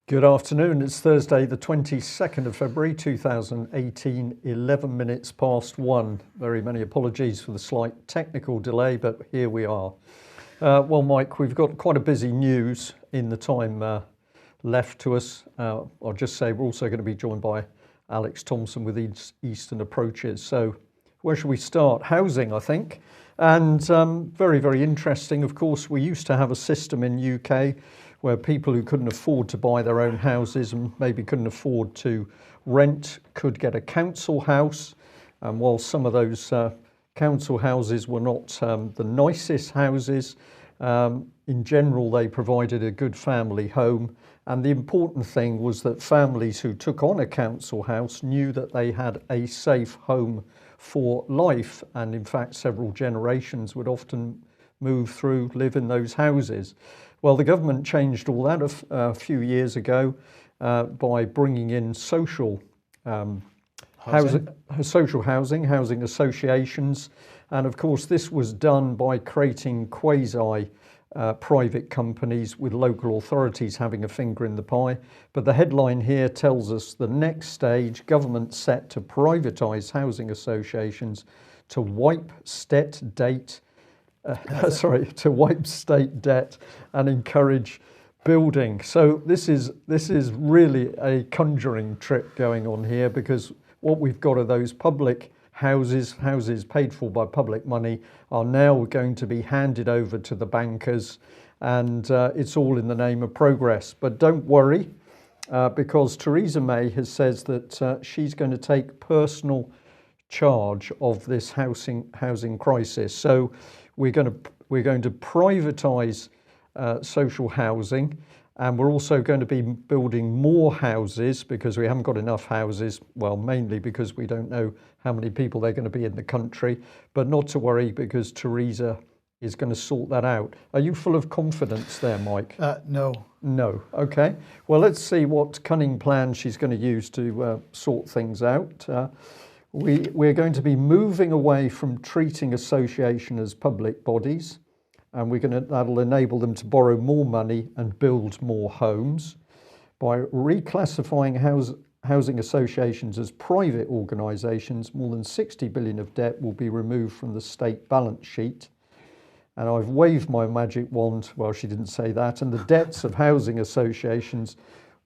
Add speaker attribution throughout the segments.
Speaker 1: Good afternoon. It's Thursday, the 22nd of February 2018, 11 minutes past 1. Very many apologies for the slight technical delay, but here we are. Well, Mike, we've got quite a busy news in the time left to us. I'll just say we're also going to be joined by Alex Thomson with Eastern Approaches. So where should we start? Housing, I think. And very, very interesting. Of course, we used to have a system in UK where people who couldn't afford to buy their own houses and maybe couldn't afford to rent could get a council house. And while some of those council houses were not the nicest houses, in general they provided a good family home. And the important thing was that families who took on a council house knew that they had a safe home for life. And in fact, several generations would often live in those houses. Well, the government changed all that a few years ago by bringing in social housing associations. And of course, this was done by creating quasi-private companies with local authorities having a finger in the pie. But the headline here tells us the next stage, government set to privatise housing associations to wipe state debt and encourage building. So this is really a conjuring trick going on here, because what we've got are those public houses paid for by public money are now going to be handed over to the bankers, and it's all in the name of progress. But don't worry, because Theresa May has says that she's going to take personal charge of this housing crisis. So we're going to privatise social housing, and we're also going to be building more houses because we haven't got enough houses. Well, mainly because we don't know how many people they're going to be in the country. But not to worry, because Theresa is going to sort that out. Are you full of confidence there, Mike?
Speaker 2: No.
Speaker 1: No. Okay. Well, let's see what cunning plan she's going to use to sort things out. We're going to be moving away from treating association as public bodies, and that'll enable them to borrow more money and build more homes. By reclassifying housing associations as private organisations, more than 60 billion of debt will be removed from the state balance sheet. And I've waved my magic wand, well, she didn't say that, and the debts of housing associations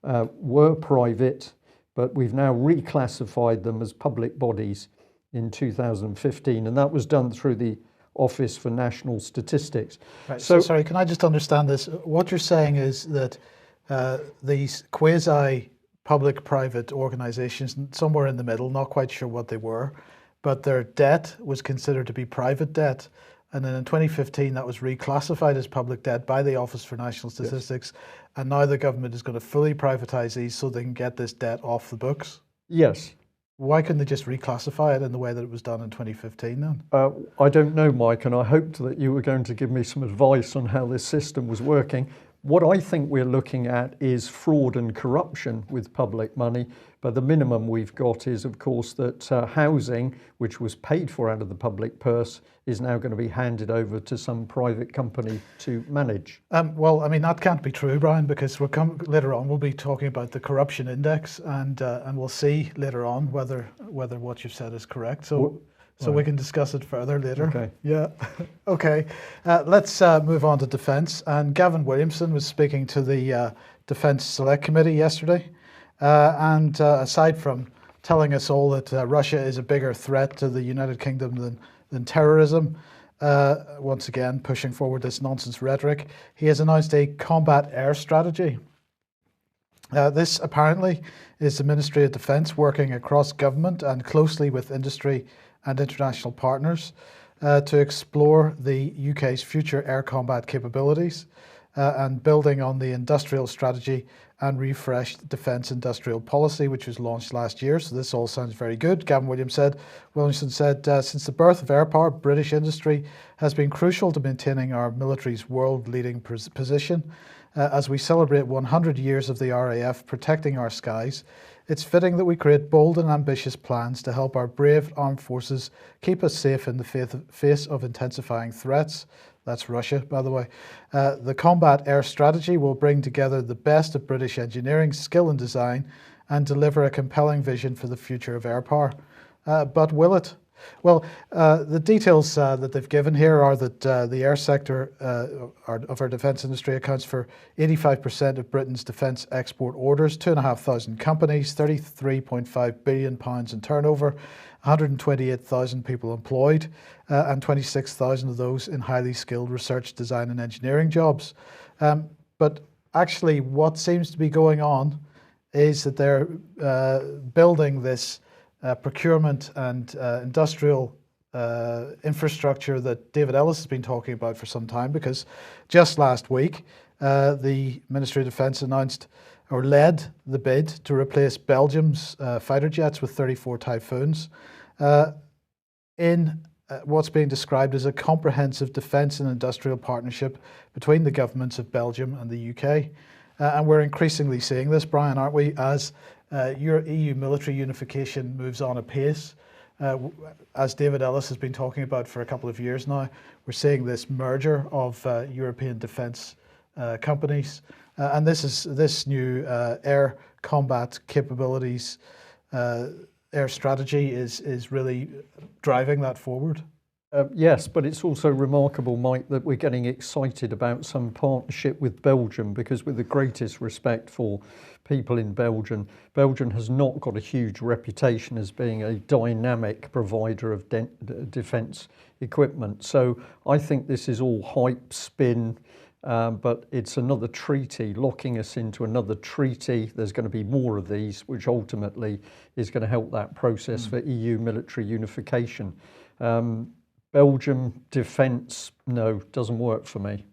Speaker 1: were private, but we've now reclassified them as public bodies in 2015, and that was done through the Office for National Statistics.
Speaker 2: Right, so sorry, can I just understand this? What you're saying is that these quasi-public-private organisations, somewhere in the middle, not quite sure what they were, but their debt was considered to be private debt, and then in 2015 that was reclassified as public debt by the Office for National Statistics. Yes. And now the government is going to fully privatise these so they can get this debt off the books?
Speaker 1: Yes.
Speaker 2: Why couldn't they just reclassify it in the way that it was done in 2015 then?
Speaker 1: I don't know, Mike, and I hoped that you were going to give me some advice on how this system was working. What I think we're looking at is fraud and corruption with public money, but the minimum we've got is, of course, that housing, which was paid for out of the public purse, is now going to be handed over to some private company to manage.
Speaker 2: Well, I mean, that can't be true, Brian, because later on we'll be talking about the corruption index, and we'll see later on whether what you've said is correct. So we can discuss it further later.
Speaker 1: Okay.
Speaker 2: Yeah. Okay. Let's move on to defence. And Gavin Williamson was speaking to the Defence Select Committee yesterday. And aside from telling us all that Russia is a bigger threat to the United Kingdom than terrorism, once again pushing forward this nonsense rhetoric, he has announced a combat air strategy. This apparently is the Ministry of Defence working across government and closely with industry and international partners to explore the UK's future air combat capabilities and building on the industrial strategy and refreshed defence industrial policy, which was launched last year. So this all sounds very good. Gavin Williamson said, since the birth of air power, British industry has been crucial to maintaining our military's world-leading position. As we celebrate 100 years of the RAF protecting our skies, it's fitting that we create bold and ambitious plans to help our brave armed forces keep us safe in the face of intensifying threats. That's Russia, by the way. The combat air strategy will bring together the best of British engineering, skill and design, and deliver a compelling vision for the future of air power. But will it? Well, the details that they've given here are that the air sector of our defence industry accounts for 85% of Britain's defence export orders, 2,500 companies, £33.5 billion in turnover, 128,000 people employed, and 26,000 of those in highly skilled research, design and engineering jobs. But actually what seems to be going on is that they're building this procurement and industrial infrastructure that David Ellis has been talking about for some time, because just last week the Ministry of Defence announced or led the bid to replace Belgium's fighter jets with 34 Typhoons in what's being described as a comprehensive defence and industrial partnership between the governments of Belgium and the UK. And we're increasingly seeing this, Brian, aren't we, as EU military unification moves on apace. As David Ellis has been talking about for a couple of years now, we're seeing this merger of European defence companies. And this new air combat capabilities, air strategy is really driving that forward.
Speaker 1: Yes, but it's also remarkable, Mike, that we're getting excited about some partnership with Belgium, because with the greatest respect for people in Belgium, Belgium has not got a huge reputation as being a dynamic provider of defence equipment. So I think this is all hype, spin, but it's another treaty locking us into another treaty. There's going to be more of these, which ultimately is going to help that process for EU military unification. Belgium defence, no, doesn't work for me.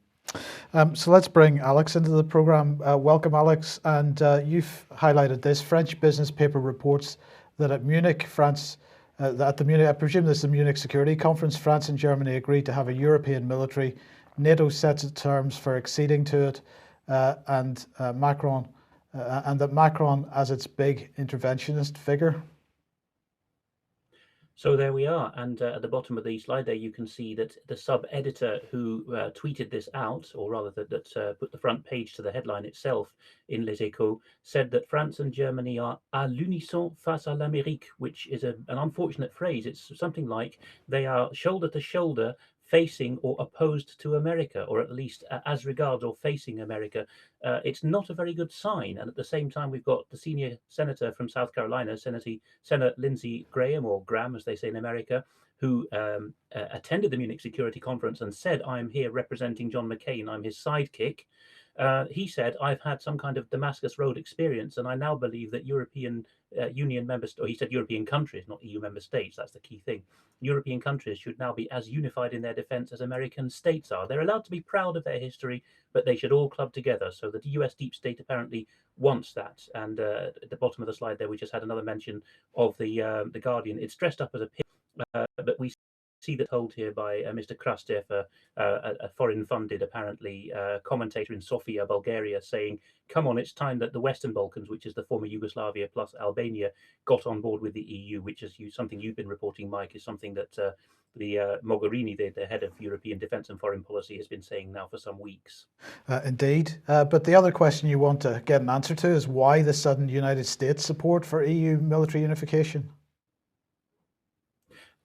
Speaker 2: So let's bring Alex into the programme. Welcome, Alex. And you've highlighted this. French business paper reports that at Munich, France, I presume this is the Munich Security Conference, France and Germany agreed to have a European military. NATO sets its terms for acceding to it, and that Macron as its big interventionist figure.
Speaker 3: So there we are, and at the bottom of the slide there you can see that the sub-editor who tweeted this out, or rather that put the front page to the headline itself in Les Echos, said that France and Germany are à l'unisson face à l'Amérique, which is an unfortunate phrase. It's something like they are shoulder to shoulder facing or opposed to America, or at least as regards or facing America. It's not a very good sign. And at the same time, we've got the senior senator from South Carolina, Senator Lindsey Graham, or Graham as they say in America, who attended the Munich Security Conference and said, I'm here representing John McCain, I'm his sidekick. He said, I've had some kind of Damascus Road experience, and I now believe that European Union members, or he said European countries, not EU member states, that's the key thing. European countries should now be as unified in their defence as American states are. They're allowed to be proud of their history, but they should all club together. So the US deep state apparently wants that. And at the bottom of the slide there, we just had another mention of the Guardian. It's dressed up as a pig, but we see that told here by Mr. Krastev, a foreign-funded, apparently, commentator in Sofia, Bulgaria, saying, come on, it's time that the Western Balkans, which is the former Yugoslavia plus Albania, got on board with the EU, which is something you've been reporting, Mike, is something that the Mogherini, the head of European defence and foreign policy, has been saying now for some weeks.
Speaker 2: Indeed. But the other question you want to get an answer to is why the sudden United States support for EU military unification?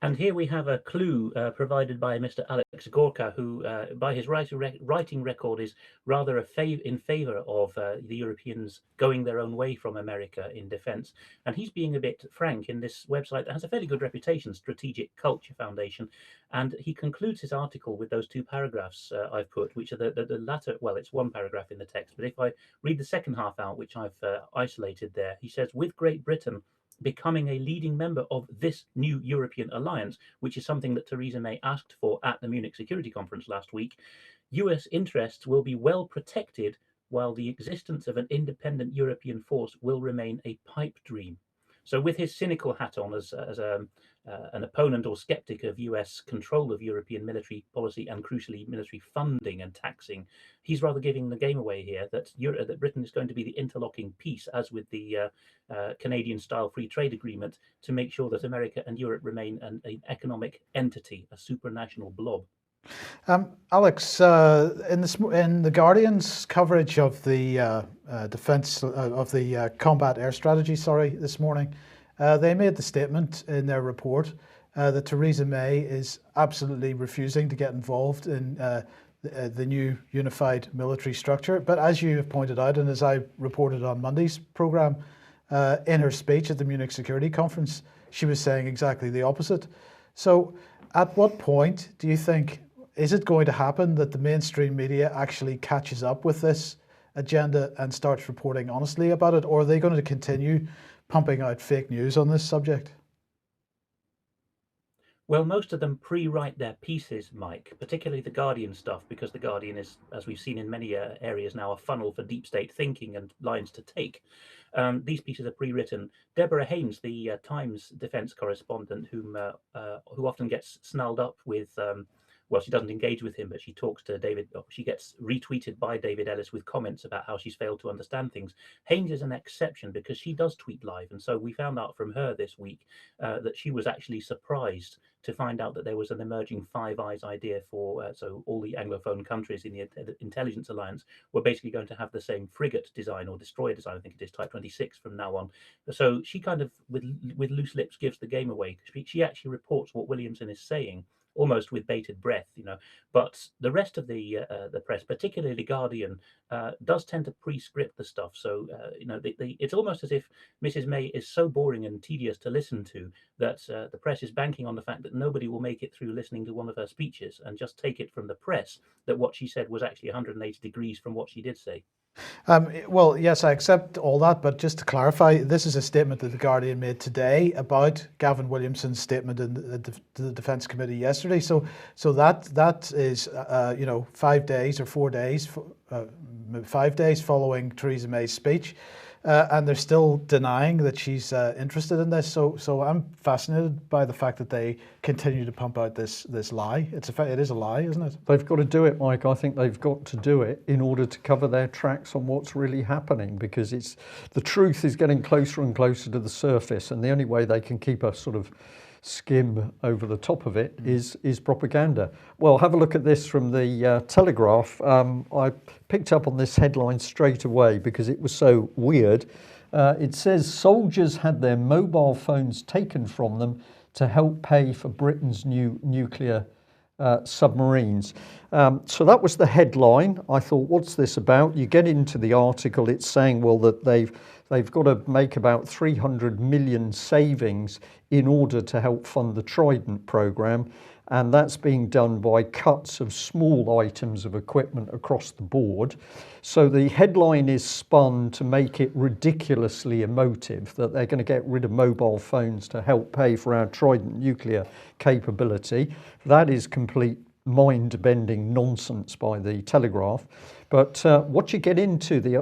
Speaker 3: And here we have a clue provided by Mr. Alex Gorka, who, by his writing record, is rather in favour of the Europeans going their own way from America in defence. And he's being a bit frank in this website that has a fairly good reputation, Strategic Culture Foundation. And he concludes his article with those two paragraphs I've put, which are the latter, well, it's one paragraph in the text, but if I read the second half out, which I've isolated there, he says, with Great Britain becoming a leading member of this new European alliance, which is something that Theresa May asked for at the Munich Security Conference last week, US interests will be well protected while the existence of an independent European force will remain a pipe dream. So with his cynical hat on as an opponent or skeptic of US control of European military policy and crucially military funding and taxing, he's rather giving the game away here that that Britain is going to be the interlocking piece, as with the Canadian-style free trade agreement, to make sure that America and Europe remain an economic entity, a supranational blob.
Speaker 2: Alex, in the Guardian's coverage of the defence of the combat air strategy, this morning, they made the statement in their report that Theresa May is absolutely refusing to get involved in the new unified military structure. But as you have pointed out, and as I reported on Monday's programme, in her speech at the Munich Security Conference, she was saying exactly the opposite. So at what point do you think, is it going to happen that the mainstream media actually catches up with this agenda and starts reporting honestly about it? Or are they going to continue pumping out fake news on this subject?
Speaker 3: Well, most of them pre-write their pieces, Mike, particularly the Guardian stuff, because the Guardian is, as we've seen in many areas now, a funnel for deep state thinking and lines to take. These pieces are pre-written. Deborah Haynes, the Times defence correspondent, who often gets snarled up with, well, she doesn't engage with him, but she talks to David. She gets retweeted by David Ellis with comments about how she's failed to understand things. Haynes is an exception because she does tweet live. And so we found out from her this week that she was actually surprised to find out that there was an emerging Five Eyes idea for, so all the Anglophone countries in the Intelligence Alliance were basically going to have the same frigate design or destroyer design, I think it is, Type 26 from now on. So she kind of, with loose lips, gives the game away. She actually reports what Williamson is saying, almost with bated breath, But the rest of the press, particularly Guardian, does tend to pre-script the stuff. So it's almost as if Mrs. May is so boring and tedious to listen to that the press is banking on the fact that nobody will make it through listening to one of her speeches and just take it from the press that what she said was actually 180 degrees from what she did say.
Speaker 2: Well, yes, I accept all that, but just to clarify, this is a statement that the Guardian made today about Gavin Williamson's statement in the Defence Committee yesterday. So that is 5 days or 4 days, 5 days following Theresa May's speech. And they're still denying that she's interested in this. So I'm fascinated by the fact that they continue to pump out this lie. It is a lie, isn't it?
Speaker 1: They've got to do it, Mike. I think they've got to do it in order to cover their tracks on what's really happening, because the truth is getting closer and closer to the surface, and the only way they can keep a sort of skim over the top of it is propaganda. Well, have a look at this from the Telegraph. I picked up on this headline straight away because it was so weird. It says soldiers had their mobile phones taken from them to help pay for Britain's new nuclear submarines. So that was the headline. I thought, what's this about? You get into the article, it's saying, well, that they've got to make about 300 million savings in order to help fund the Trident programme, and that's being done by cuts of small items of equipment across the board. So the headline is spun to make it ridiculously emotive, that they're going to get rid of mobile phones to help pay for our Trident nuclear capability. That is complete mind-bending nonsense by the Telegraph. But once you get into the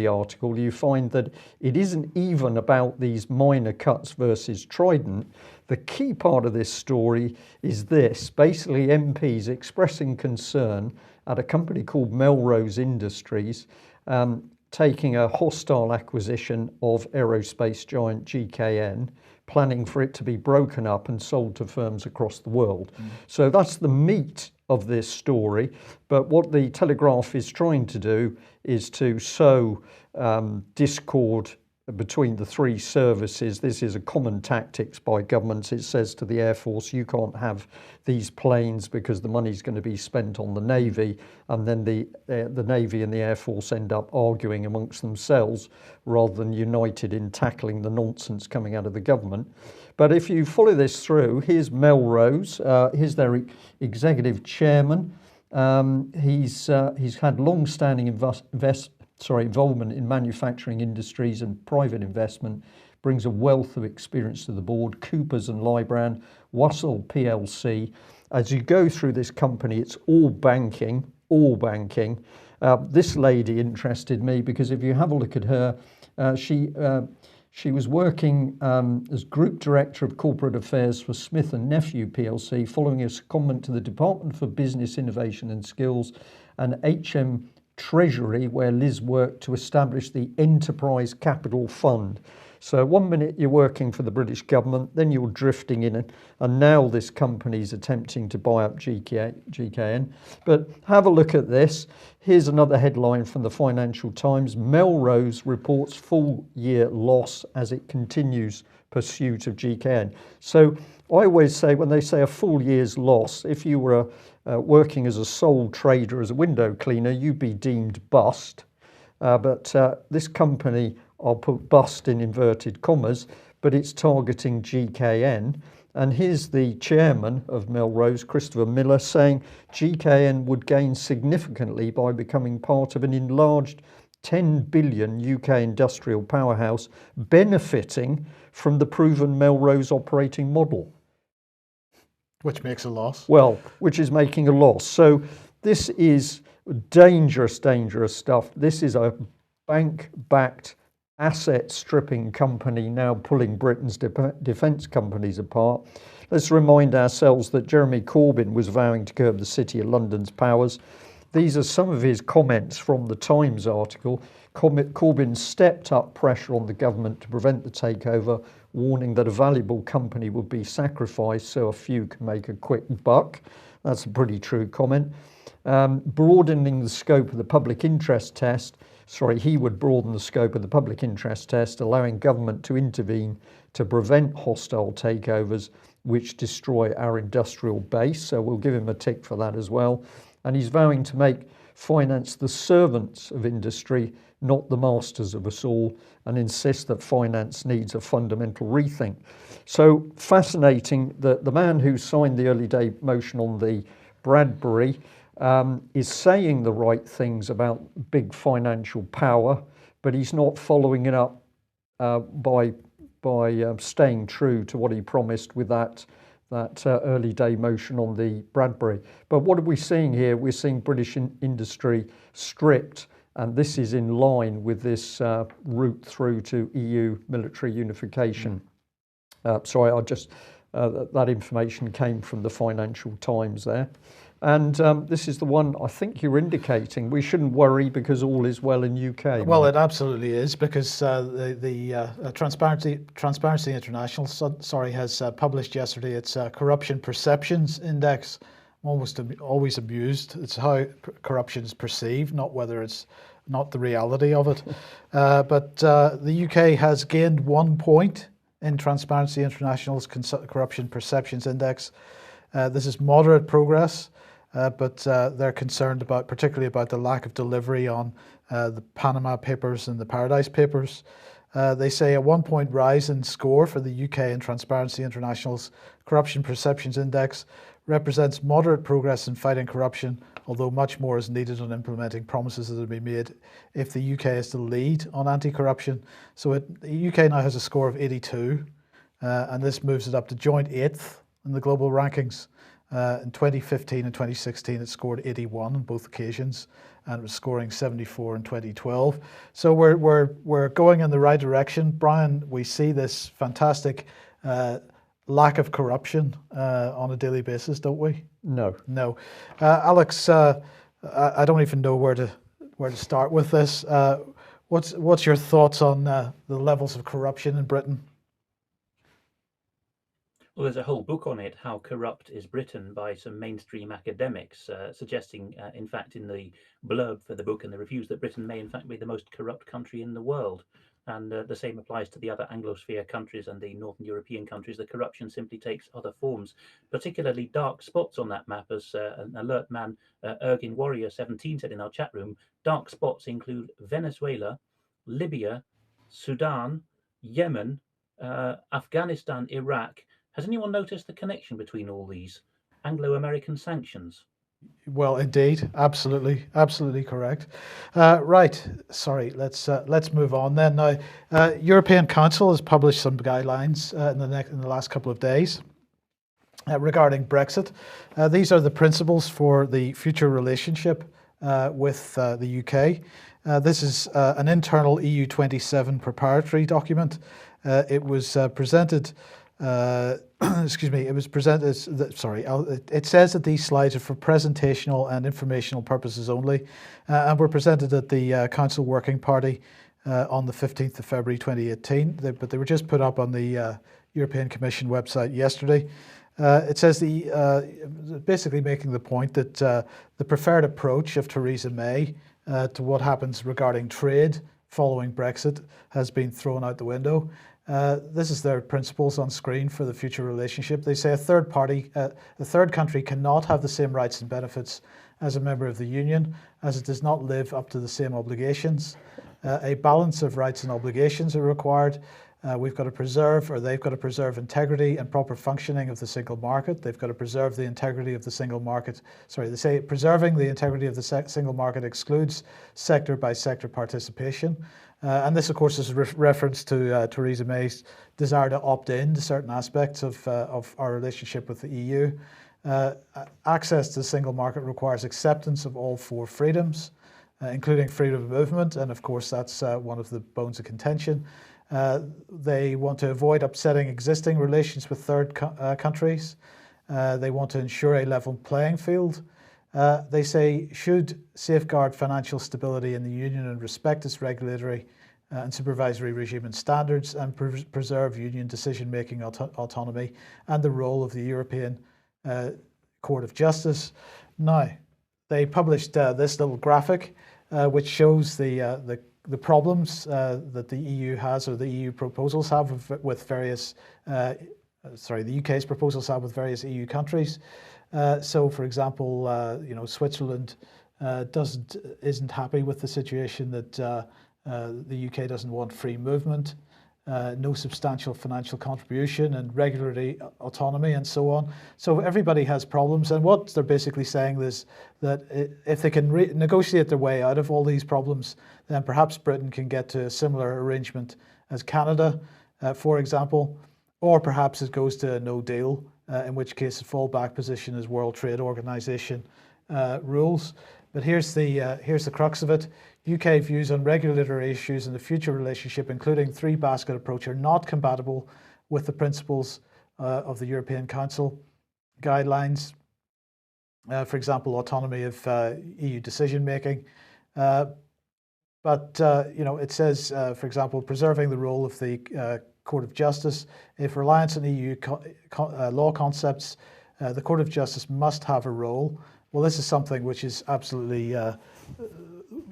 Speaker 1: article, you find that it isn't even about these minor cuts versus Trident. The key part of this story is this: basically MPs expressing concern at a company called Melrose Industries taking a hostile acquisition of aerospace giant GKN, planning for it to be broken up and sold to firms across the world. So that's the meat of this story. But what the Telegraph is trying to do is to sow discord between the three services. This is a common tactics by governments. It says to the Air Force, you can't have these planes because the money's going to be spent on the Navy, and then the Navy and the Air Force end up arguing amongst themselves rather than united in tackling the nonsense coming out of the government. But if you follow this through, here's Melrose, here's their executive chairman. He's had long-standing involvement in manufacturing industries and private investment, brings a wealth of experience to the board. Coopers and Lybrand, Wassell PLC. As you go through this company, it's all banking. This lady interested me because if you have a look at her, She was working as Group Director of Corporate Affairs for Smith & Nephew plc, following a secondment to the Department for Business Innovation and Skills and HM Treasury, where Liz worked to establish the Enterprise Capital Fund. So 1 minute you're working for the British government, then you're drifting in, and now this company's attempting to buy up GKN. But have a look at this. Here's another headline from the Financial Times. Melrose reports full year loss as it continues pursuit of GKN. So I always say, when they say a full year's loss, if you were working as a sole trader, as a window cleaner, you'd be deemed bust. But this company, I'll put bust in inverted commas, but it's targeting GKN. And here's the chairman of Melrose, Christopher Miller, saying GKN would gain significantly by becoming part of an enlarged 10 billion UK industrial powerhouse, benefiting from the proven Melrose operating model.
Speaker 2: Which makes a loss.
Speaker 1: Well, which is making a loss. So this is dangerous, dangerous stuff. This is a bank-backed asset stripping company now pulling Britain's defence companies apart. Let's remind ourselves that Jeremy Corbyn was vowing to curb the City of London's powers. These are some of his comments from the Times article. Corbyn stepped up pressure on the government to prevent the takeover, warning that a valuable company would be sacrificed so a few can make a quick buck. That's a pretty true comment. Broadening the scope of the public interest test. He would broaden the scope of the public interest test, allowing government to intervene to prevent hostile takeovers which destroy our industrial base. So we'll give him a tick for that as well. And he's vowing to make finance the servants of industry, not the masters of us all, and insist that finance needs a fundamental rethink. So fascinating that the man who signed the early day motion on the Bradbury is saying the right things about big financial power, but he's not following it up by staying true to what he promised with that early day motion on the Bradbury. But what are we seeing here? We're seeing British industry stripped, and this is in line with this route through to EU military unification. That information came from the Financial Times there. And this is the one I think you're indicating. We shouldn't worry because all is well in UK.
Speaker 2: Well, it absolutely is, because the Transparency International has published yesterday its Corruption Perceptions Index. I'm always amused. It's how corruption is perceived, not whether it's not the reality of it. But the UK has gained 1 point in Transparency International's Corruption Perceptions Index. This is moderate progress. But they're concerned particularly about the lack of delivery on the Panama Papers and the Paradise Papers. They say a 1 point rise in score for the UK in Transparency International's Corruption Perceptions Index represents moderate progress in fighting corruption, although much more is needed on implementing promises that have been made if the UK is to lead on anti-corruption. So the UK now has a score of 82, and this moves it up to joint 8th in the global rankings. In 2015 and 2016, it scored 81 on both occasions, and it was scoring 74 in 2012. So we're going in the right direction. Brian, we see this fantastic lack of corruption on a daily basis, don't we?
Speaker 1: No.
Speaker 2: Alex, I don't even know where to start with this. What's your thoughts on the levels of corruption in Britain?
Speaker 3: Well, there's a whole book on it, How Corrupt is Britain, by some mainstream academics, suggesting, in fact, in the blurb for the book and the reviews, that Britain may, in fact, be the most corrupt country in the world. And the same applies to the other Anglosphere countries and the Northern European countries. The corruption simply takes other forms, particularly dark spots on that map, as an alert man, Ergin Warrior 17, said in our chat room. Dark spots include Venezuela, Libya, Sudan, Yemen, Afghanistan, Iraq. Has anyone noticed the connection between all these? Anglo-American sanctions.
Speaker 2: Well, indeed, absolutely correct. Right, sorry. Let's move on then. Now, European Council has published some guidelines in the last couple of days regarding Brexit. These are the principles for the future relationship with the UK. This is an internal EU 27 preparatory document. It was presented. Excuse me. It was presented. It says that these slides are for presentational and informational purposes only, and were presented at the Council Working Party on the 15th of February 2018. But they were just put up on the European Commission website yesterday. It says basically making the point that the preferred approach of Theresa May to what happens regarding trade following Brexit has been thrown out the window. This is their principles on screen for the future relationship. They say a third country cannot have the same rights and benefits as a member of the Union, as it does not live up to the same obligations. A balance of rights and obligations are required. We've got to preserve, or they've got to preserve, integrity and proper functioning of the single market. They've got to preserve the integrity of the single market. Sorry, they say preserving the integrity of the single market excludes sector by sector participation. And this, of course, is a reference to Theresa May's desire to opt in to certain aspects of our relationship with the EU. Access to the single market requires acceptance of all four freedoms, including freedom of movement. And of course, that's one of the bones of contention. They want to avoid upsetting existing relations with third countries. They want to ensure a level playing field. They say should safeguard financial stability in the Union and respect its regulatory and supervisory regime and standards, and preserve Union decision-making autonomy and the role of the European Court of Justice. Now, they published this little graphic which shows the problems that the EU has, or the EU proposals have with various, the UK's proposals have with various EU countries. So, for example, Switzerland isn't happy with the situation that the UK doesn't want free movement, no substantial financial contribution, and regulatory autonomy, and so on. So everybody has problems, and what they're basically saying is that if they can negotiate their way out of all these problems, then perhaps Britain can get to a similar arrangement as Canada, for example, or perhaps it goes to a no deal, in which case the fallback position is World Trade Organization rules. But here's the crux of it. UK views on regulatory issues in the future relationship, including three basket approach, are not compatible with the principles of the European Council guidelines. For example, autonomy of EU decision making. But it says, for example, preserving the role of the Court of Justice. If reliance on EU law concepts, the Court of Justice must have a role. Well, this is something which is absolutely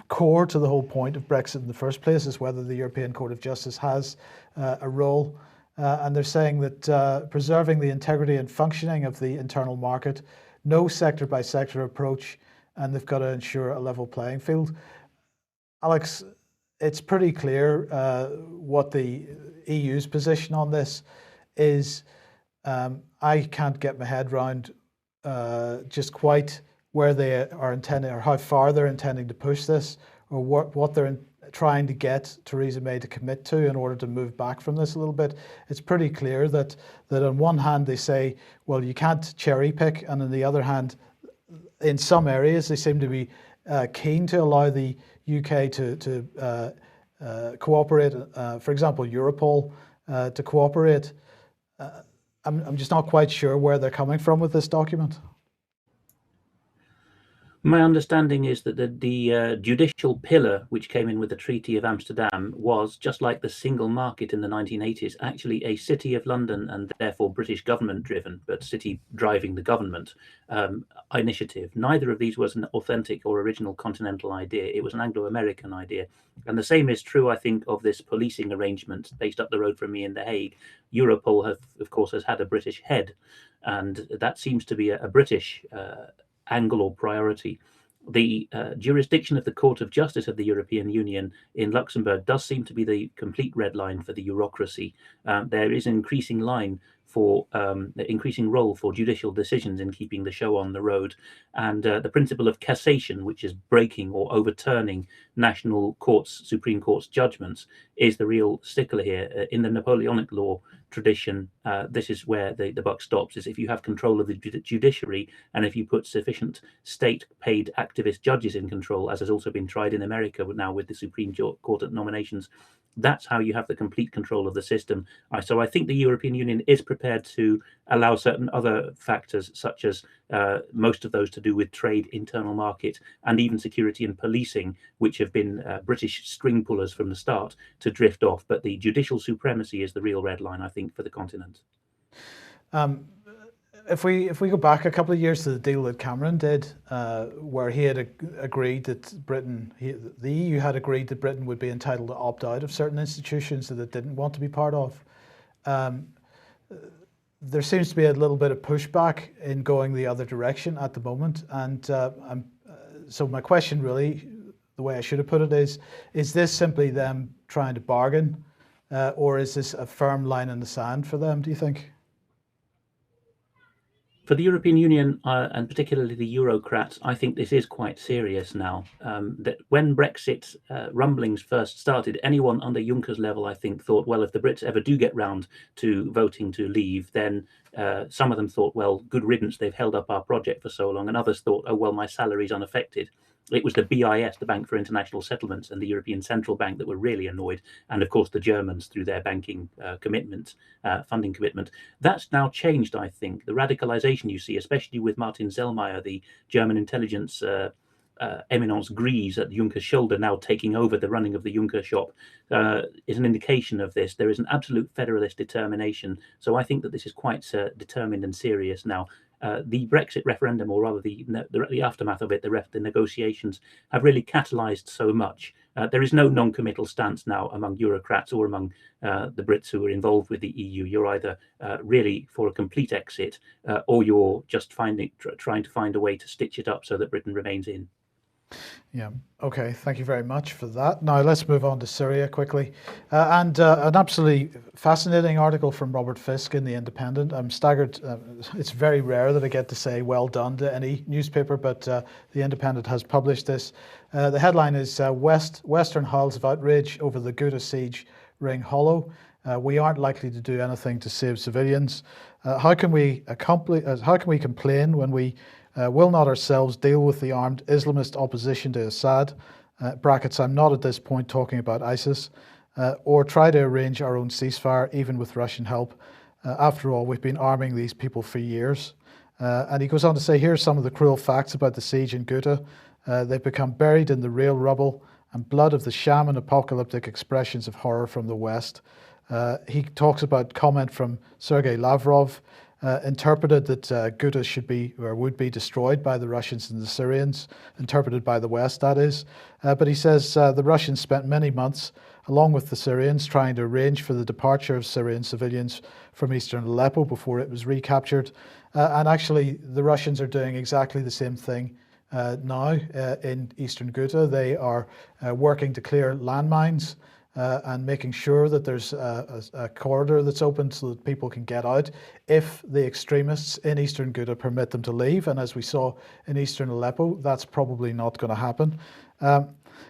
Speaker 2: core to the whole point of Brexit in the first place, is whether the European Court of Justice has a role. And they're saying that preserving the integrity and functioning of the internal market, no sector by sector approach, and they've got to ensure a level playing field. Alex, it's pretty clear what the EU's position on this is. I can't get my head around just quite where they are intending, or how far they're intending to push this, or what they're trying to get Theresa May to commit to in order to move back from this a little bit. It's pretty clear that on one hand they say, well, you can't cherry pick, and on the other hand, in some areas they seem to be keen to allow the UK to cooperate. For example, Europol to cooperate. I'm just not quite sure where they're coming from with this document.
Speaker 3: My understanding is that the judicial pillar, which came in with the Treaty of Amsterdam, was, just like the single market in the 1980s, actually a City of London and therefore British government driven, but city driving the government initiative. Neither of these was an authentic or original continental idea. It was an Anglo-American idea. And the same is true, I think, of this policing arrangement based up the road from me in The Hague. Europol, of course, has had a British head, and that seems to be a British angle or priority. The jurisdiction of the Court of Justice of the European Union in Luxembourg does seem to be the complete red line for the bureaucracy. There is an increasing line for the increasing role for judicial decisions in keeping the show on the road, and the principle of cassation, which is breaking or overturning national courts, Supreme Court's judgments, is the real stickler here. In the Napoleonic law tradition, this is where the buck stops, is if you have control of the judiciary, and if you put sufficient state-paid activist judges in control, as has also been tried in America now with the Supreme Court nominations, that's how you have the complete control of the system. So I think the European Union is prepared to allow certain other factors, such as most of those to do with trade, internal market, and even security and policing, which have been British string pullers from the start, to drift off. But the judicial supremacy is the real red line, I think, for the continent.
Speaker 2: If we go back a couple of years to the deal that Cameron did, where he had agreed that the EU had agreed that Britain would be entitled to opt out of certain institutions that it didn't want to be part of, there seems to be a little bit of pushback in going the other direction at the moment. And so my question really, the way I should have put it is this simply them trying to bargain, or is this a firm line in the sand for them, do you think?
Speaker 3: For the European Union, and particularly the Eurocrats, I think this is quite serious now. That when Brexit rumblings first started, anyone under Juncker's level, I think, thought, well, if the Brits ever do get round to voting to leave, then some of them thought, well, good riddance, they've held up our project for so long. And others thought, oh, well, my salary's unaffected. It was the BIS, the Bank for International Settlements, and the European Central Bank that were really annoyed. And of course, the Germans through their banking commitment, funding commitment. That's now changed, I think. The radicalization you see, especially with Martin Sellmayr, the German intelligence eminence grise at Juncker's shoulder, now taking over the running of the Juncker shop, is an indication of this. There is an absolute federalist determination. So I think that this is quite determined and serious now. The Brexit referendum, or rather the aftermath of it, the negotiations, have really catalysed so much. There is no non-committal stance now among Eurocrats or among the Brits who are involved with the EU. You're either really for a complete exit, or you're just trying to find a way to stitch it up so that Britain remains in.
Speaker 2: Yeah, okay, thank you very much for that. Now let's move on to Syria quickly. And an absolutely fascinating article from Robert Fisk in The Independent. I'm staggered. It's very rare that I get to say well done to any newspaper, but The Independent has published this. The headline is Western Howls of Outrage Over the Ghouta Siege Ring Hollow. We aren't likely to do anything to save civilians. How can we complain when we will not ourselves deal with the armed Islamist opposition to Assad, brackets, I'm not at this point talking about ISIS, or try to arrange our own ceasefire, even with Russian help? After all, we've been arming these people for years. And he goes on to say, here's some of the cruel facts about the siege in Ghouta. They've become buried in the real rubble and blood of the sham and apocalyptic expressions of horror from the West. He talks about comment from Sergei Lavrov, interpreted that Ghouta should be or would be destroyed by the Russians and the Syrians, interpreted by the West, that is. But he says the Russians spent many months, along with the Syrians, trying to arrange for the departure of Syrian civilians from eastern Aleppo before it was recaptured. And actually, the Russians are doing exactly the same thing now in eastern Ghouta. They are working to clear landmines, and making sure that there's a corridor that's open so that people can get out if the extremists in eastern Ghouta permit them to leave. And as we saw in eastern Aleppo, that's probably not going to happen.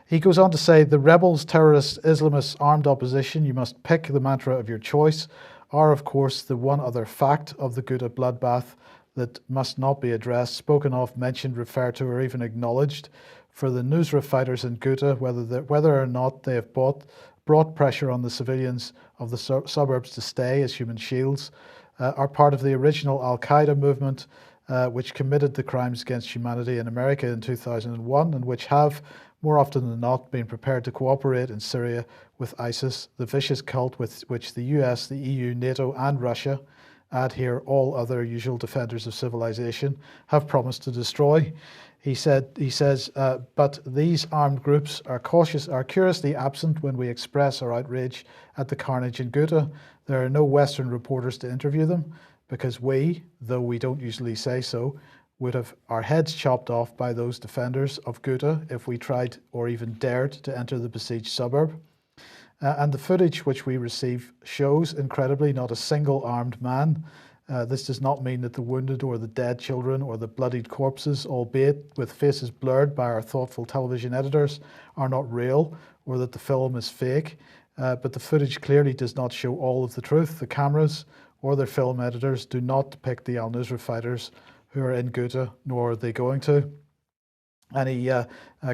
Speaker 2: He goes on to say, the rebels, terrorists, Islamists, armed opposition, you must pick the mantra of your choice, are of course the one other fact of the Ghouta bloodbath that must not be addressed, spoken of, mentioned, referred to, or even acknowledged. For the Nusra fighters in Ghouta, whether or not they have brought pressure on the civilians of the suburbs to stay as human shields, are part of the original Al-Qaeda movement, which committed the crimes against humanity in America in 2001, and which have, more often than not, been prepared to cooperate in Syria with ISIS, the vicious cult with which the US, the EU, NATO, and Russia, add here all other usual defenders of civilization, have promised to destroy. He says, but these armed groups are curiously absent when we express our outrage at the carnage in Ghouta. There are no Western reporters to interview them, because we, though we don't usually say so, would have our heads chopped off by those defenders of Ghouta if we tried or even dared to enter the besieged suburb. And the footage which we receive shows, incredibly, not a single armed man. This does not mean that the wounded or the dead children or the bloodied corpses, albeit with faces blurred by our thoughtful television editors, are not real, or that the film is fake. But the footage clearly does not show all of the truth. The cameras or their film editors do not depict the al-Nusra fighters who are in Ghouta, nor are they going to. And he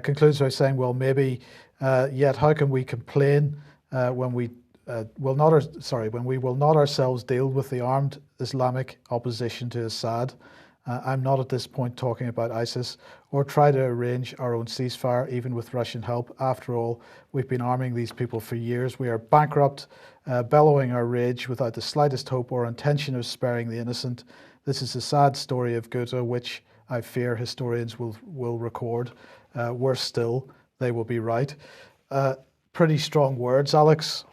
Speaker 2: concludes by saying, well, maybe yet how can we complain when we will not ourselves deal with the armed Islamic opposition to Assad? I'm not at this point talking about ISIS, or try to arrange our own ceasefire, even with Russian help. After all, we've been arming these people for years. We are bankrupt, bellowing our rage without the slightest hope or intention of sparing the innocent. This is a sad story of Ghouta, which I fear historians will record. Worse still, they will be right. Pretty strong words, Alex.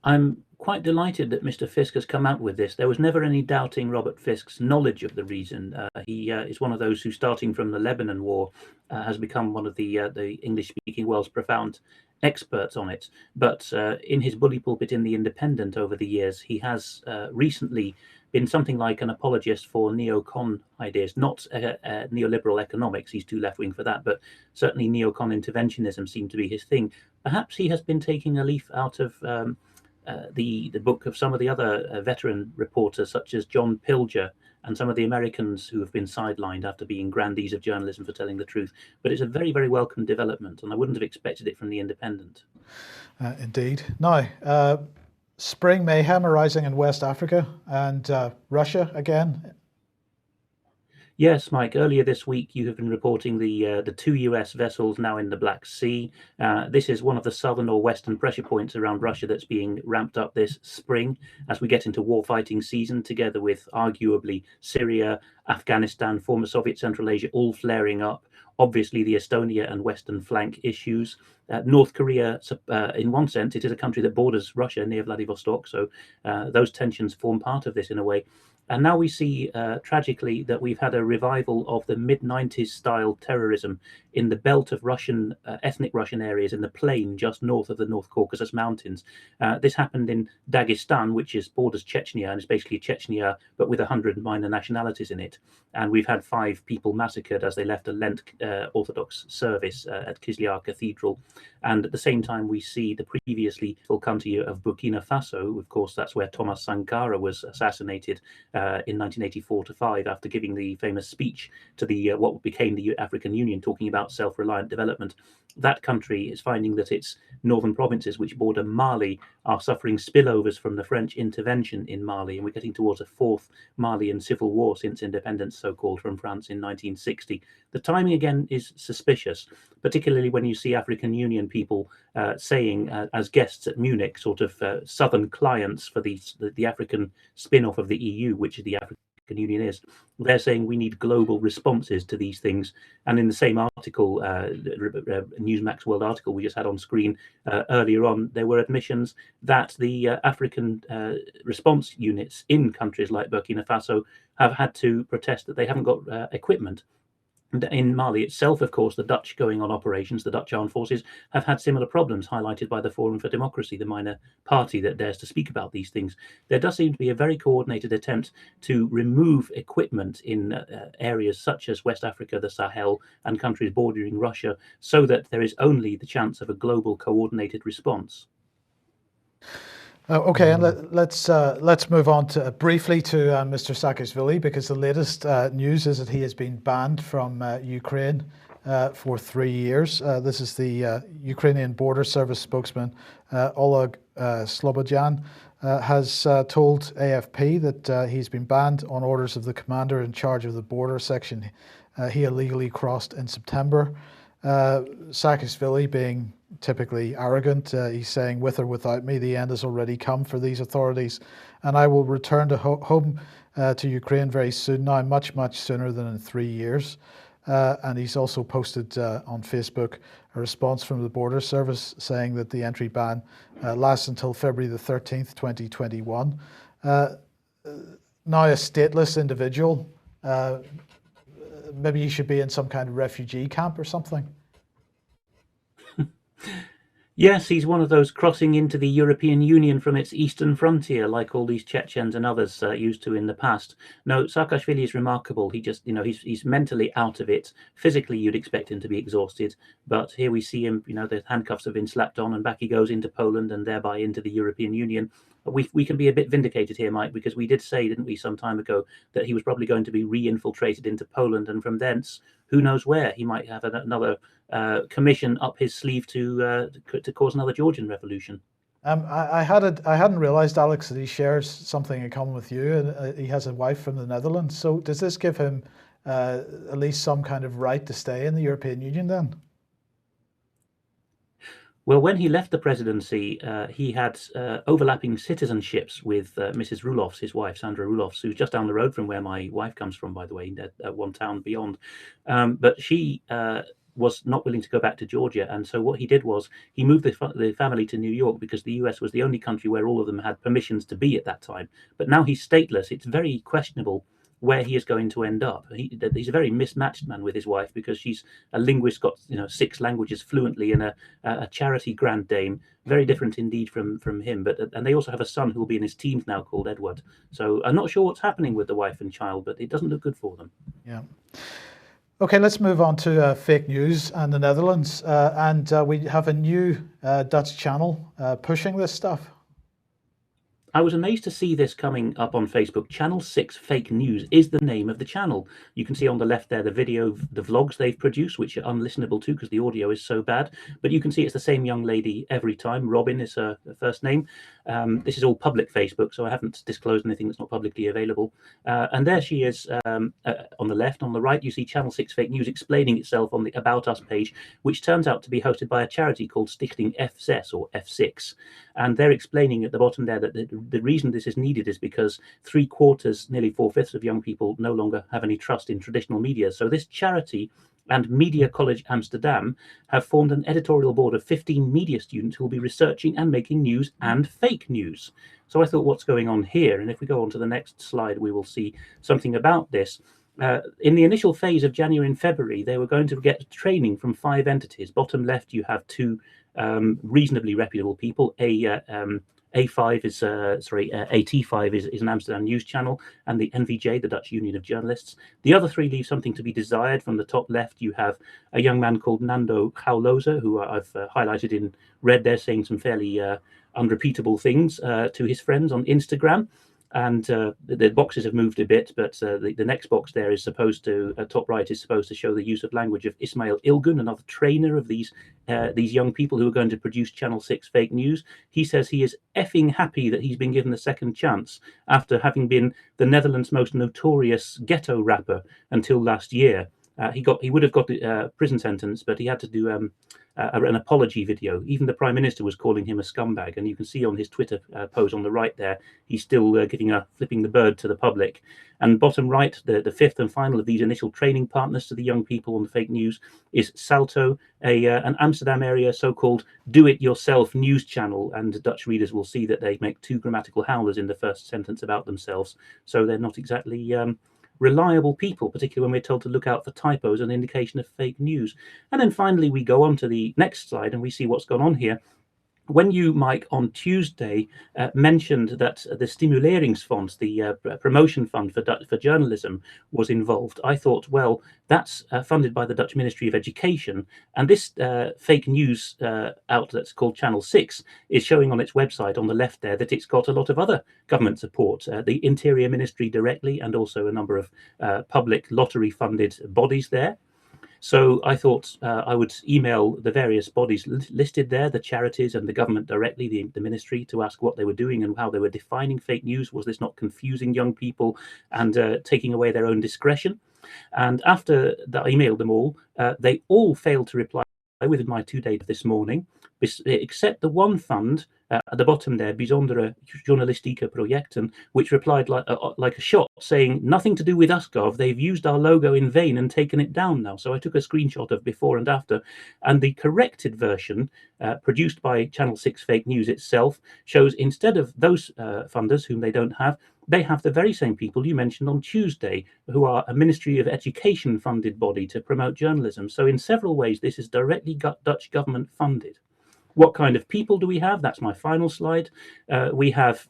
Speaker 3: I'm quite delighted that Mr. Fisk has come out with this. There was never any doubting Robert Fisk's knowledge of the reason. He is one of those who, starting from the Lebanon War, has become one of the English-speaking world's profound experts on it. But in his bully pulpit in The Independent over the years, he has recently been something like an apologist for neocon ideas, not neoliberal economics. He's too left-wing for that, but certainly neocon interventionism seemed to be his thing. Perhaps he has been taking a leaf out of the book of some of the other veteran reporters, such as John Pilger and some of the Americans who have been sidelined after being grandees of journalism for telling the truth. But it's a very, very welcome development, and I wouldn't have expected it from The Independent.
Speaker 2: Indeed. Now, spring mayhem arising in West Africa and Russia again.
Speaker 3: Yes, Mike, earlier this week you have been reporting the 2 US vessels now in the Black Sea. This is one of the southern or western pressure points around Russia that's being ramped up this spring as we get into warfighting season, together with arguably Syria, Afghanistan, former Soviet Central Asia, all flaring up. Obviously, the Estonia and Western flank issues. North Korea, in one sense, it is a country that borders Russia near Vladivostok, so those tensions form part of this in a way. And now we see, tragically, that we've had a revival of the mid-90s style terrorism in the belt of Russian, ethnic Russian areas in the plain just north of the North Caucasus Mountains. This happened in Dagestan, which borders Chechnya, and is basically Chechnya, but with 100 minor nationalities in it. And we've had 5 people massacred as they left a Lent Orthodox service at Kizlyar Cathedral. And at the same time, we see the previously full country of Burkina Faso. Of course, that's where Thomas Sankara was assassinated in 1984-5 after giving the famous speech to the what became the African Union, talking about self-reliant development. That country is finding that its northern provinces, which border Mali, are suffering spillovers from the French intervention in Mali, and we're getting towards a 4th Malian civil war since independence, so-called, from France in 1960. The timing again is suspicious, particularly when you see African Union people saying, as guests at Munich, sort of southern clients for the African spin-off of the EU, which the African Union is. They're saying we need global responses to these things. And in the same article, Newsmax World article we just had on screen earlier on, there were admissions that the African response units in countries like Burkina Faso have had to protest that they haven't got equipment. In Mali itself, of course, the Dutch going on operations, the Dutch armed forces, have had similar problems highlighted by the Forum for Democracy, the minor party that dares to speak about these things. There does seem to be a very coordinated attempt to remove equipment in areas such as West Africa, the Sahel, and countries bordering Russia, so that there is only the chance of a global coordinated response.
Speaker 2: Okay, and let's move on briefly to Mr. Saakashvili, because the latest news is that he has been banned from Ukraine for 3 years. This is the Ukrainian Border Service spokesman Oleg Slobodyan has told AFP that he's been banned on orders of the commander in charge of the border section he illegally crossed in September. Saakashvili, being typically arrogant, he's saying, with or without me, the end has already come for these authorities, and I will return to home to Ukraine very soon now, much sooner than in 3 years. And he's also posted on Facebook a response from the Border Service saying that the entry ban lasts until February the 13th, 2021. Now a stateless individual, maybe he should be in some kind of refugee camp or something.
Speaker 3: Yes, he's one of those crossing into the European Union from its eastern frontier, like all these Chechens and others used to in the past. No, Saakashvili is remarkable. He just, he's mentally out of it. Physically, you'd expect him to be exhausted, but here we see him. The handcuffs have been slapped on, and back he goes into Poland and thereby into the European Union. We can be a bit vindicated here, Mike, because we did say, didn't we, some time ago, that he was probably going to be re-infiltrated into Poland, and from thence, who knows where he might have another commission up his sleeve to cause another Georgian revolution.
Speaker 2: I hadn't realised, Alex, that he shares something in common with you, and he has a wife from the Netherlands. So does this give him at least some kind of right to stay in the European Union then?
Speaker 3: Well, when he left the presidency, he had overlapping citizenships with Mrs. Roelofs, his wife, Sandra Roelofs, who's just down the road from where my wife comes from, by the way, one town beyond. But she was not willing to go back to Georgia. And so what he did was he moved the family to New York because the US was the only country where all of them had permissions to be at that time. But now he's stateless. It's very questionable where he is going to end up. He's a very mismatched man with his wife because she's a linguist, got 6 languages fluently, and a charity grand dame. Very different indeed from him. And they also have a son who will be in his teens now called Edward. So I'm not sure what's happening with the wife and child, but it doesn't look good for them.
Speaker 2: Yeah. Okay, let's move on to fake news and the Netherlands. We have a new Dutch channel pushing this stuff.
Speaker 3: I was amazed to see this coming up on Facebook. Channel 6 Fake News is the name of the channel. You can see on the left there the video, the vlogs they've produced, which are unlistenable too because the audio is so bad. But you can see it's the same young lady every time. Robin is her first name. This is all public Facebook, so I haven't disclosed anything that's not publicly available. And there she is on the left. On the right, you see Channel 6 Fake News explaining itself on the About Us page, which turns out to be hosted by a charity called Stichting F6 or F6. And they're explaining at the bottom there that the reason this is needed is because 3/4, nearly 4/5 of young people no longer have any trust in traditional media. So this charity and Media College Amsterdam have formed an editorial board of 15 media students who will be researching and making news and fake news. So I thought, what's going on here? And if we go on to the next slide, we will see something about this. In the initial phase of January and February, they were going to get training from 5 entities. Bottom left, you have 2 reasonably reputable people. A5 is AT5 is an Amsterdam news channel, and the NVJ, the Dutch Union of Journalists. The other 3 leave something to be desired. From the top left, you have a young man called Nando Gauloza, who I've highlighted in red there, saying some fairly unrepeatable things to his friends on Instagram. And the boxes have moved a bit, but the next box there is supposed to, top right, is supposed to show the use of language of Ismail Ilgun, another trainer of these young people who are going to produce Channel 6 Fake News. He says he is effing happy that he's been given a second chance after having been the Netherlands' most notorious ghetto rapper until last year. He would have got a prison sentence, but he had to do an apology video. Even the Prime Minister was calling him a scumbag, and you can see on his Twitter post on the right there, he's still flipping the bird to the public. And bottom right, the 5th and final of these initial training partners to the young people on the fake news is Salto, an Amsterdam area so-called do-it-yourself news channel. And Dutch readers will see that they make 2 grammatical howlers in the first sentence about themselves, so they're not exactly reliable people, particularly when we're told to look out for typos and indication of fake news. And then finally, we go on to the next slide and we see what's gone on here. When you, Mike, on Tuesday mentioned that the Stimuleringsfonds, the promotion fund for journalism, was involved, I thought, well, that's funded by the Dutch Ministry of Education. And this fake news outlet called Channel 6 is showing on its website on the left there that it's got a lot of other government support, the Interior Ministry directly, and also a number of public lottery-funded bodies there. So I thought I would email the various bodies listed there, the charities and the government directly, the ministry, to ask what they were doing and how they were defining fake news. Was this not confusing young people and taking away their own discretion? And after that, I emailed them all. They all failed to reply within my 2 days this morning, except the one fund at the bottom there, Bijzondere Journalistieke Projecten, which replied like a shot, saying, nothing to do with us, Gov. They've used our logo in vain and taken it down now. So I took a screenshot of before and after. And the corrected version, produced by Channel 6 Fake News itself, shows instead of those funders, whom they don't have, they have the very same people you mentioned on Tuesday, who are a Ministry of Education funded body to promote journalism. So in several ways, this is directly Dutch government funded. What kind of people do we have? That's my final slide. We have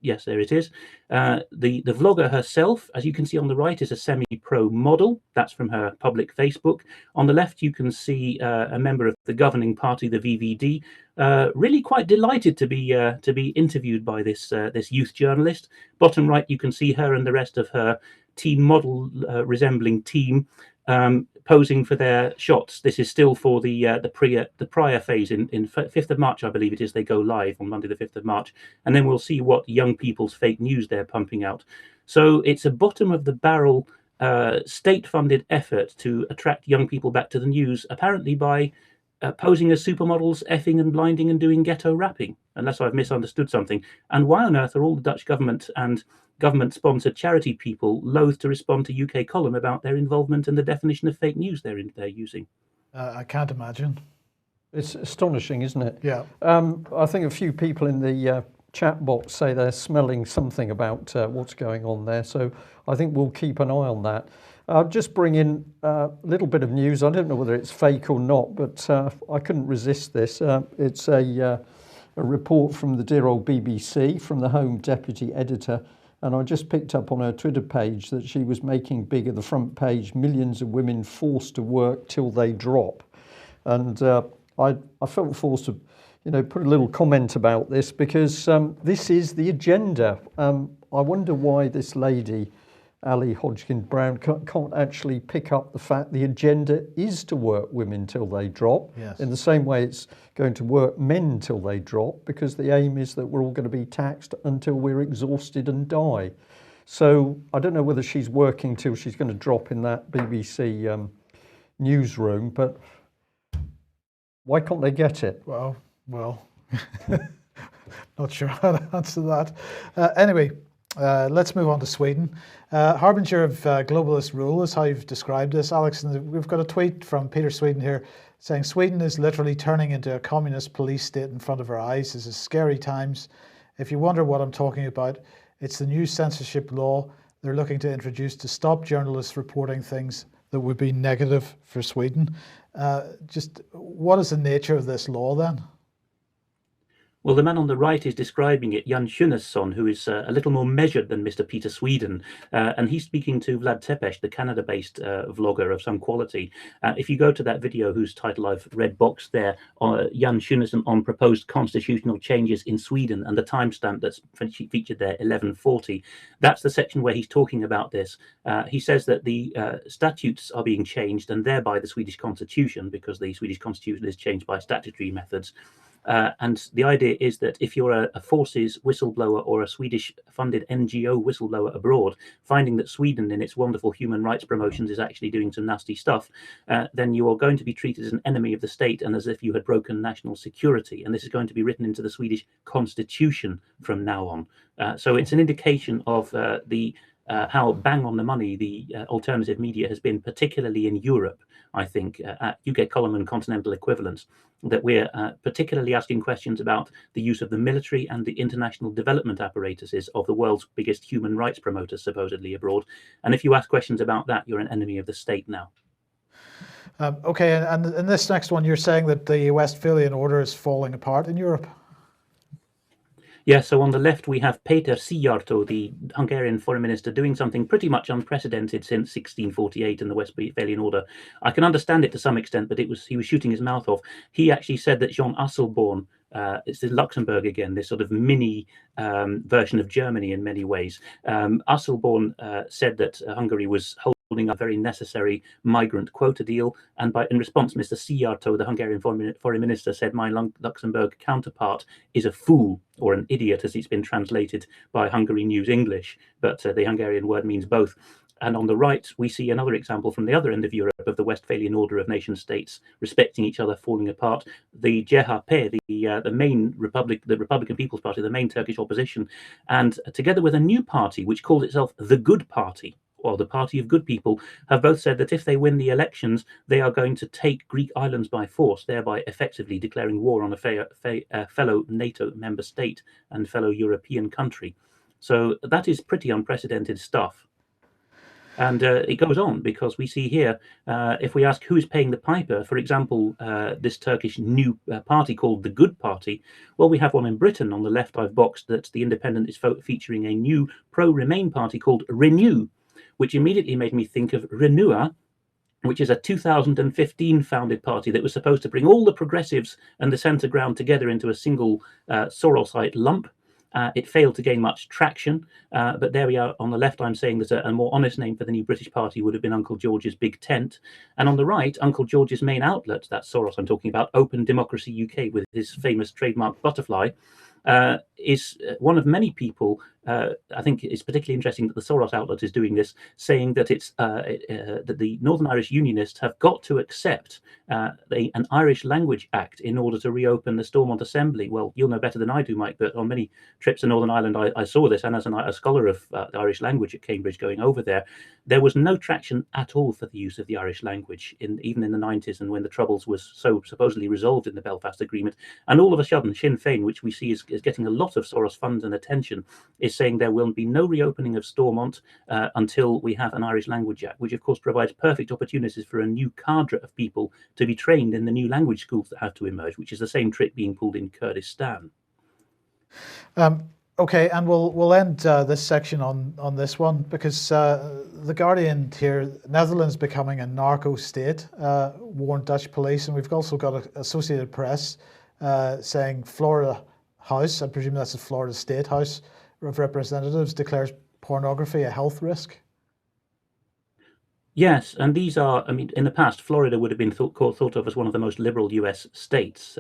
Speaker 3: yes, there it is. The vlogger herself, as you can see on the right, is a semi-pro model. That's from her public Facebook. On the left, you can see a member of the governing party, the VVD, really quite delighted to be interviewed by this youth journalist. Bottom right, you can see her and the rest of her team model resembling team posing for their shots. This is still for the prior phase in 5th of March, I believe it is. They go live on Monday the 5th of March, and then we'll see what young people's fake news they're pumping out. So it's a bottom of the barrel state-funded effort to attract young people back to the news, apparently by posing as supermodels, effing and blinding and doing ghetto rapping, unless I've misunderstood something. And why on earth are all the Dutch government and government-sponsored charity people loath to respond to UK column about their involvement and the definition of fake news they're using?
Speaker 2: I can't imagine.
Speaker 1: It's astonishing, isn't it?
Speaker 2: Yeah.
Speaker 1: I think a few people in the chat box say they're smelling something about what's going on there. So I think we'll keep an eye on that. I'll just bring in a little bit of news. I don't know whether it's fake or not, but I couldn't resist this. It's a report from the dear old BBC, from the Home Deputy Editor. And I just picked up on her Twitter page that she was making big at the front page, millions of women forced to work till they drop. And I felt forced to, put a little comment about this because this is the agenda. I wonder why this lady, Allie Hodgkins-Brown, can't actually pick up the fact the agenda is to work women till they drop.
Speaker 2: Yes.
Speaker 1: In the same way it's going to work men till they drop, because the aim is that we're all going to be taxed until we're exhausted and die. So I don't know whether she's working till she's going to drop in that BBC newsroom, but why can't they get it?
Speaker 2: Well, not sure how to answer that. Anyway, let's move on to Sweden. Harbinger of globalist rule is how you've described this, Alex. And we've got a tweet from Peter Sweden here saying Sweden is literally turning into a communist police state in front of our eyes. This is scary times. If you wonder what I'm talking about, it's the new censorship law they're looking to introduce to stop journalists reporting things that would be negative for Sweden. Just what is the nature of this law then?
Speaker 3: Well, the man on the right is describing it, Jan Schunnesson, who is a little more measured than Mr. Peter Sweden. And he's speaking to Vlad Tepes, the Canada-based vlogger of some quality. If you go to that video, whose title I've red boxed there, Jan Schunnesson on proposed constitutional changes in Sweden, and the timestamp that's featured there, 1140, that's the section where he's talking about this. He says that the statutes are being changed, and thereby the Swedish constitution, because the Swedish constitution is changed by statutory methods. And the idea is that if you're a forces whistleblower or a Swedish-funded NGO whistleblower abroad, finding that Sweden in its wonderful human rights promotions is actually doing some nasty stuff, then you are going to be treated as an enemy of the state and as if you had broken national security. And this is going to be written into the Swedish constitution from now on. So it's an indication of how bang on the money the alternative media has been, particularly in Europe, I think, at UK column and continental equivalents, that we're particularly asking questions about the use of the military and the international development apparatuses of the world's biggest human rights promoters, supposedly abroad. And if you ask questions about that, you're an enemy of the state now.
Speaker 2: Okay, and in this next one, you're saying that the Westphalian Order is falling apart in Europe?
Speaker 3: Yeah, so on the left we have Péter Szijjártó, the Hungarian foreign minister, doing something pretty much unprecedented since 1648 in the Westphalian Order. I can understand it to some extent, but he was shooting his mouth off. He actually said that Jean Asselborn, it's in Luxembourg again, this sort of mini version of Germany in many ways. Asselborn said that Hungary was holding a very necessary migrant quota deal, and in response, Mr. Szijjártó, the Hungarian foreign minister, said my Luxembourg counterpart is a fool, or an idiot as it's been translated by Hungary News English, but the Hungarian word means both. And on the right, we see another example from the other end of Europe of the Westphalian Order of nation states respecting each other, falling apart. The CHP, the main the Republican People's Party, the main Turkish opposition, and together with a new party which calls itself the Good Party, or the Party of Good People, have both said that if they win the elections, they are going to take Greek islands by force, thereby effectively declaring war on a fellow NATO member state and fellow European country. So that is pretty unprecedented stuff. And it goes on, because we see here, if we ask who is paying the piper, for example, this Turkish new party called the Good Party, well, we have one in Britain. On the left, I've boxed that the Independent is featuring a new pro-Remain party called Renew, which immediately made me think of Renewa, which is a 2015 founded party that was supposed to bring all the progressives and the centre ground together into a single Sorosite lump. It failed to gain much traction, but there we are. On the left, I'm saying that a more honest name for the new British party would have been Uncle George's Big Tent. And on the right, Uncle George's main outlet, that's Soros I'm talking about, Open Democracy UK, with his famous trademark butterfly, is one of many people. I think it's particularly interesting that the Soros outlet is doing this, saying that that the Northern Irish Unionists have got to accept an Irish Language Act in order to reopen the Stormont Assembly. Well, you'll know better than I do, Mike, but on many trips to Northern Ireland, I saw this, and as a scholar of the Irish language at Cambridge going over there, there was no traction at all for the use of the Irish language, even in the 90s, and when the Troubles was so supposedly resolved in the Belfast Agreement. And all of a sudden, Sinn Féin, which we see is getting a lot of Soros funds and attention, is saying there will be no reopening of Stormont until we have an Irish Language Act, which of course provides perfect opportunities for a new cadre of people to be trained in the new language schools that have to emerge, which is the same trick being pulled in Kurdistan.
Speaker 2: Okay, and we'll end this section on this one, because the Guardian here, Netherlands becoming a narco state, warned Dutch police, and we've also got Associated Press saying Florida House, I presume that's the Florida State House of Representatives, declares pornography a health risk.
Speaker 3: Yes, and these are, I mean, in the past, Florida would have been thought of as one of the most liberal US states.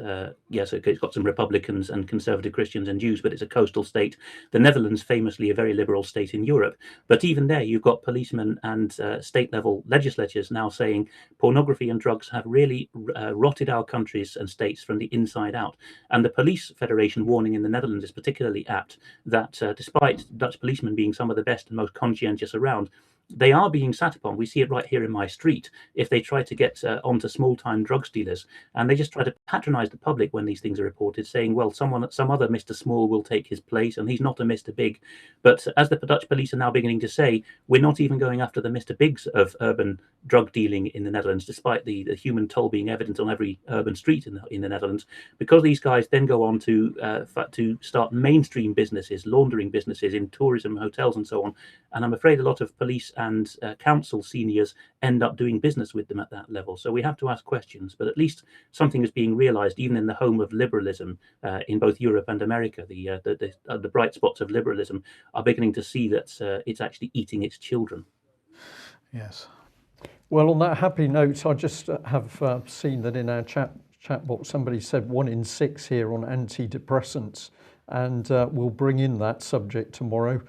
Speaker 3: Yes, it's got some Republicans and conservative Christians and Jews, but it's a coastal state. The Netherlands, famously a very liberal state in Europe. But even there, you've got policemen and state-level legislatures now saying pornography and drugs have really rotted our countries and states from the inside out. And the Police Federation warning in the Netherlands is particularly apt that despite Dutch policemen being some of the best and most conscientious around, they are being sat upon. We see it right here in my street. If they try to get onto small-time drug dealers, and they just try to patronize the public when these things are reported, saying, well, some other Mr. Small will take his place, and he's not a Mr. Big. But as the Dutch police are now beginning to say, we're not even going after the Mr. Bigs of urban drug dealing in the Netherlands, despite the human toll being evident on every urban street in the Netherlands, because these guys then go on to start mainstream businesses, laundering businesses in tourism, hotels, and so on. And I'm afraid a lot of police and council seniors end up doing business with them at that level. So we have to ask questions, but at least something is being realized, even in the home of liberalism in both Europe and America. The bright spots of liberalism are beginning to see that it's actually eating its children.
Speaker 2: Yes.
Speaker 1: Well, on that happy note, I just have seen that in our chat box, somebody said 1 in 6 here on antidepressants, and we'll bring in that subject tomorrow.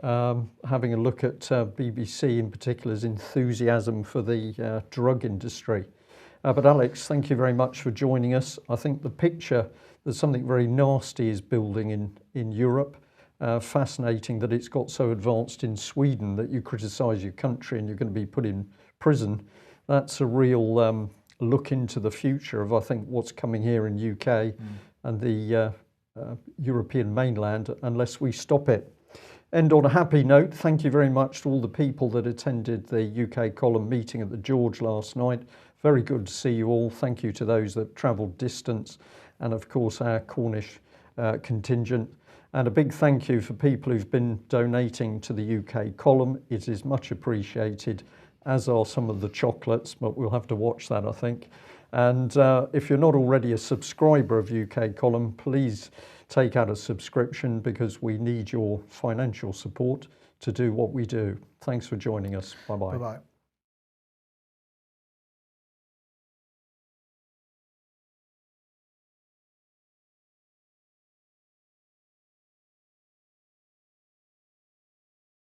Speaker 1: Having a look at BBC in particular's enthusiasm for the drug industry. But Alex, thank you very much for joining us. I think the picture that something very nasty is building in Europe. Fascinating that it's got so advanced in Sweden that you criticise your country and you're going to be put in prison. That's a real look into the future of, I think, what's coming here in UK and the European mainland unless we stop it. End on a happy note. Thank you very much to all the people that attended the UK column meeting at the George last night. Very good to see you all. Thank you to those that travelled distance, and of course our Cornish contingent. And a big thank you for people who've been donating to the UK column. It is much appreciated, as are some of the chocolates, but we'll have to watch that, I think. And if you're not already a subscriber of UK column, please take out a subscription, because we need your financial support to do what we do. Thanks for joining us. Bye-bye.
Speaker 2: Bye-bye.